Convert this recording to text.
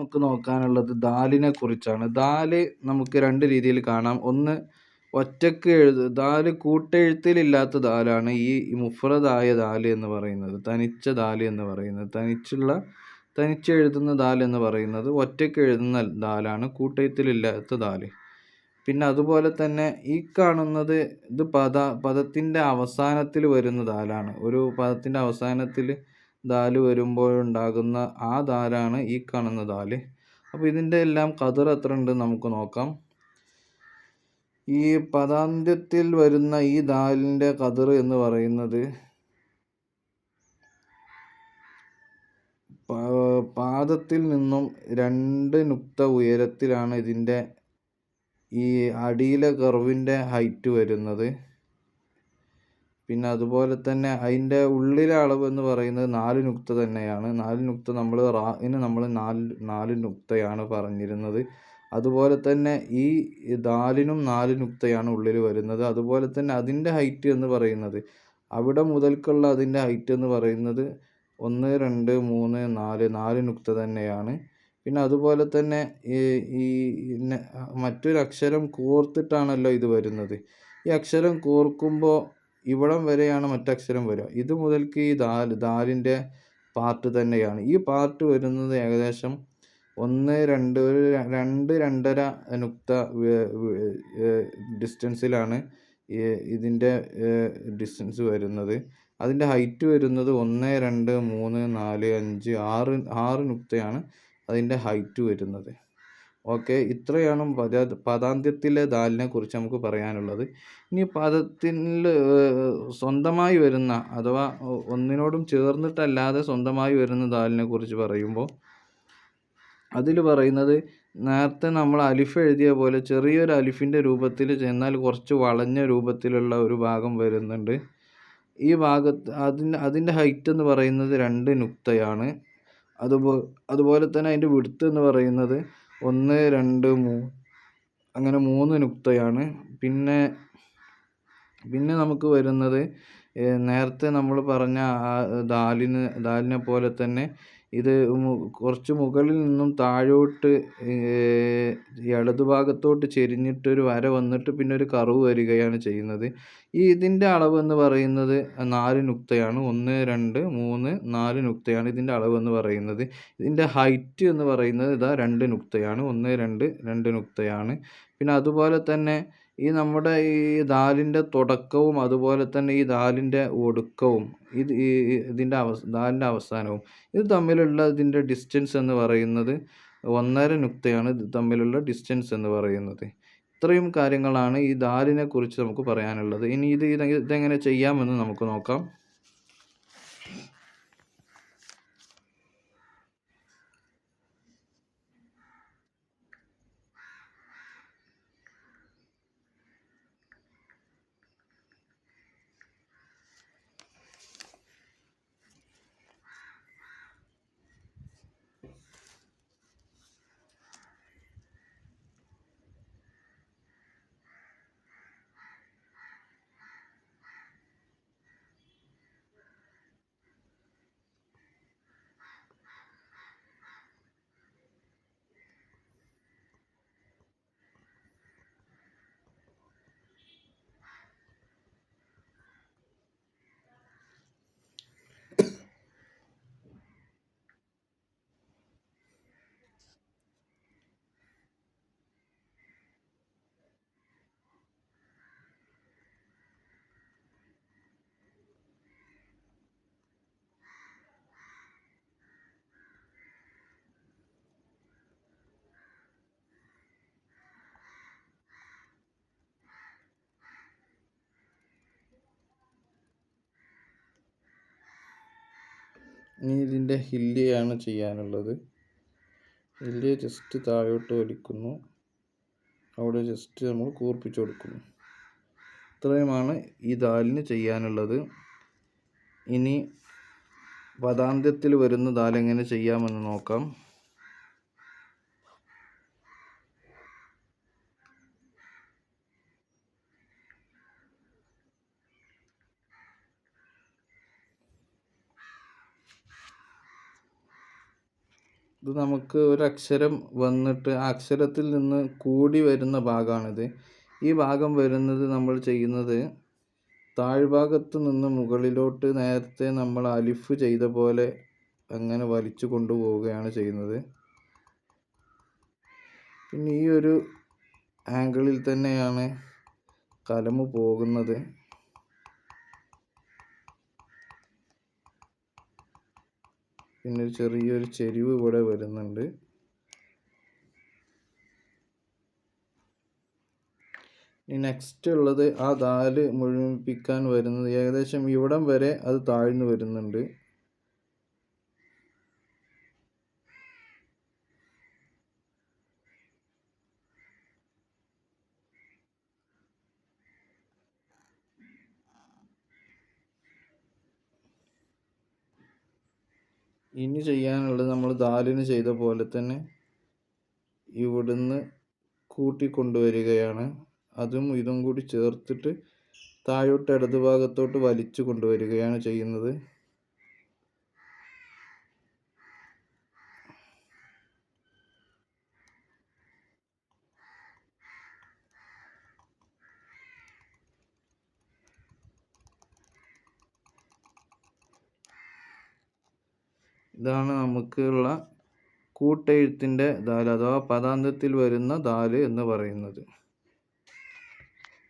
നമുക്ക് നോക്കാനുള്ളത് ദാലിനെ കുറിച്ചാണ്. ദാല് നമുക്ക് 2 രീതിയിൽ കാണാം. ഒന്ന് ഒറ്റക്ക് ദാല് കൂട്ടെഴുത്തിലില്ലാത്ത ദാലാണ് ഈ മുഫ്രദായ ദാല് എന്ന് പറയുന്നത്. തനിച്ച ദാല് എന്ന് പറയുന്നത്. തനിച്ചെഴുതുന്ന ദാൽ എന്ന് പറയുന്നത് ഒറ്റയ്ക്ക് എഴുതുന്ന ദാലാണ്, കൂട്ടെഴുത്തിലില്ലാത്ത ദാല്. പിന്നെ അതുപോലെ തന്നെ ഈ കാണുന്നത് ഇത് പദത്തിൻ്റെ അവസാനത്തിൽ വരുന്ന ദാലാണ്. ഒരു പദത്തിൻ്റെ അവസാനത്തിൽ ദാല് വരുമ്പോഴുണ്ടാകുന്ന ആ ദാലാണ് ഈ കാണുന്ന ദാല്. അപ്പോൾ ഇതിൻ്റെ എല്ലാം ഖദർ എത്ര ഉണ്ട് നമുക്ക് നോക്കാം. ഈ പദാന്ത്യത്തിൽ വരുന്ന ഈ ദാലിൻ്റെ ഖദർ എന്ന് പറയുന്നത് പാദത്തിൽ നിന്നും 2 നുക്ത ഉയരത്തിലാണ് ഇതിൻ്റെ ഈ അടിയിലെ കർവിൻ്റെ ഹൈറ്റ് വരുന്നത്. പിന്നെ അതുപോലെ തന്നെ അതിൻ്റെ ഉള്ളിലെ അളവ് എന്ന് പറയുന്നത് 4 നുക്ത തന്നെയാണ്. 4 നുക്ത നമ്മൾ റാഇന് നമ്മൾ 4 നുക്തയാണ് പറഞ്ഞിരുന്നത്. അതുപോലെ തന്നെ ഈ ദാലിനും 4 നുക്തയാണ് ഉള്ളിൽ വരുന്നത്. അതുപോലെ തന്നെ അതിൻ്റെ ഹൈറ്റ് എന്ന് പറയുന്നത് അവിടെ മുതൽക്കുള്ള അതിൻ്റെ ഹൈറ്റ് എന്ന് പറയുന്നത് 1 2 3 4 നുക്ത തന്നെയാണ്. പിന്നെ അതുപോലെ തന്നെ ഈ മറ്റൊരു അക്ഷരം കോർത്തിട്ടാണല്ലോ ഇത് വരുന്നത്. ഈ അക്ഷരം കോർക്കുമ്പോൾ ഇവിടം വരെയാണ് മറ്റക്ഷരം വരിക. ഇത് മുതൽക്ക് ഈ ദാലിൻ്റെ പാർട്ട് തന്നെയാണ്. ഈ പാർട്ട് വരുന്നത് ഏകദേശം 1 2 ഒരു 2 2.5 നുക്ത ഡിസ്റ്റൻസിലാണ് ഇതിൻ്റെ ഡിസ്റ്റൻസ് വരുന്നത്. അതിൻ്റെ ഹൈറ്റ് വരുന്നത് 1 2 3 4 5 6 നുക്തയാണ് അതിൻ്റെ ഹൈറ്റ് വരുന്നത്. ഓക്കെ, ഇത്രയാണ് പദാന്ത്യത്തിലെ ദാലിനെ കുറിച്ച് നമുക്ക് പറയാനുള്ളത്. ഇനി പദത്തിൽ സ്വന്തമായി വരുന്ന അഥവാ ഒന്നിനോടും ചേർന്നിട്ടല്ലാതെ സ്വന്തമായി വരുന്ന ദാലിനെ കുറിച്ച് പറയുമ്പോൾ അതിൽ പറയുന്നത് നേരത്തെ നമ്മൾ അലിഫ് എഴുതിയ പോലെ ചെറിയൊരു അലിഫിൻ്റെ രൂപത്തിൽ എന്നാൽ കുറച്ച് വളഞ്ഞ രൂപത്തിലുള്ള ഒരു ഭാഗം വരുന്നുണ്ട്. ഈ ഭാഗത്ത് അതിൻ്റെ ഹൈറ്റ് എന്ന് പറയുന്നത് 2 നുക്തയാണ്. അതുപോലെ തന്നെ അതിൻ്റെ വിഡ്ത്ത് എന്ന് പറയുന്നത് 1 2 3 അങ്ങനെ 3 നുക്തയാണ്. പിന്നെ നമുക്ക് വരുന്നത് നേരത്തെ നമ്മൾ പറഞ്ഞ ദാലിനെ പോലെ തന്നെ ഇത് കുറച്ച് മുകളിൽ നിന്നും താഴോട്ട് ഇടതുഭാഗത്തോട്ട് ചെരിഞ്ഞിട്ടൊരു വര വന്നിട്ട് പിന്നെ ഒരു കർവ് വരികയാണ് ചെയ്യുന്നത്. ഇതിൻ്റെ അളവ് എന്ന് പറയുന്നത് 4 നുക്തയാണ്. 1 2 3 4 നുക്തയാണ് ഇതിൻ്റെ അളവ് എന്ന് പറയുന്നത്. ഇതിൻ്റെ ഹൈറ്റ് എന്ന് പറയുന്നത് 2 നുക്തയാണ്. 1 2 2 നുക്തയാണ്. പിന്നെ അതുപോലെ തന്നെ ഈ നമ്മുടെ ഈ ദാലിൻ്റെ തുടക്കവും അതുപോലെ തന്നെ ഈ ദാലിൻ്റെ ഒടുക്കവും ഇതിൻ്റെ ദാലിൻ്റെ അവസാനവും ഇത് തമ്മിലുള്ള ഇതിൻ്റെ ഡിസ്റ്റൻസ് എന്ന് പറയുന്നത് 1.5 നുക്തയാണ് ഇത് തമ്മിലുള്ള ഡിസ്റ്റൻസ് എന്ന് പറയുന്നത്. ഇത്രയും കാര്യങ്ങളാണ് ഈ ദാലിനെ കുറിച്ച് നമുക്ക് പറയാനുള്ളത്. ഇനി ഇതെങ്ങനെ ചെയ്യാമെന്ന് നമുക്ക് നോക്കാം. ഇനി ഇതിൻ്റെ ഹില്ലിയാണ് ചെയ്യാനുള്ളത്. ഹില്ലിയെ ജസ്റ്റ് താഴോട്ട് വലിക്കുന്നു, അവിടെ ജസ്റ്റ് നമ്മൾ കൂർപ്പിച്ച് കൊടുക്കുന്നു. ഇത്രയുമാണ് ഈ ദാലിന് ചെയ്യാനുള്ളത്. ഇനി പദാന്ത്യത്തിൽ വരുന്ന ദാൽ എങ്ങനെ ചെയ്യാമെന്ന് നോക്കാം. ഇത് നമുക്ക് ഒരക്ഷരം വന്നിട്ട് ആ അക്ഷരത്തിൽ നിന്ന് കൂടി വരുന്ന ഭാഗമാണിത്. ഈ ഭാഗം വരുന്നത് നമ്മൾ ചെയ്യുന്നത് താഴ്ഭാഗത്ത് നിന്ന് മുകളിലോട്ട് നേരത്തെ നമ്മൾ അലിഫ് ചെയ്ത പോലെ അങ്ങനെ വലിച്ചു കൊണ്ടുപോവുകയാണ് ചെയ്യുന്നത്. പിന്നെ ഈ ഒരു ആംഗിളിൽ തന്നെയാണ് കലം പോകുന്നത്. പിന്നെ ചെറിയൊരു ചെരിവ് ഇവിടെ വരുന്നുണ്ട്. ഇനി നെക്സ്റ്റ് ഉള്ളത് ആ ദാല് മുഴുമിപ്പിക്കാൻ വരുന്നത് ഏകദേശം ഇവിടം വരെ അത് താഴ്ന്നു വരുന്നുണ്ട്. ഇനി ചെയ്യാനുള്ളത് നമ്മൾ ദാലിന് ചെയ്ത പോലെ തന്നെ ഇവിടുന്ന് കൂട്ടിക്കൊണ്ടുവരികയാണ്. അതും ഇതും കൂടി ചേർത്തിട്ട് താഴോട്ട് ഇടത് ഭാഗത്തോട്ട് വലിച്ചു കൊണ്ടുവരികയാണ് ചെയ്യുന്നത്. ഇതാണ് നമുക്കുള്ള കൂട്ടെഴുത്തിൻ്റെ ദാല് അഥവാ പദാന്തത്തിൽ വരുന്ന ദാല് എന്ന് പറയുന്നത്.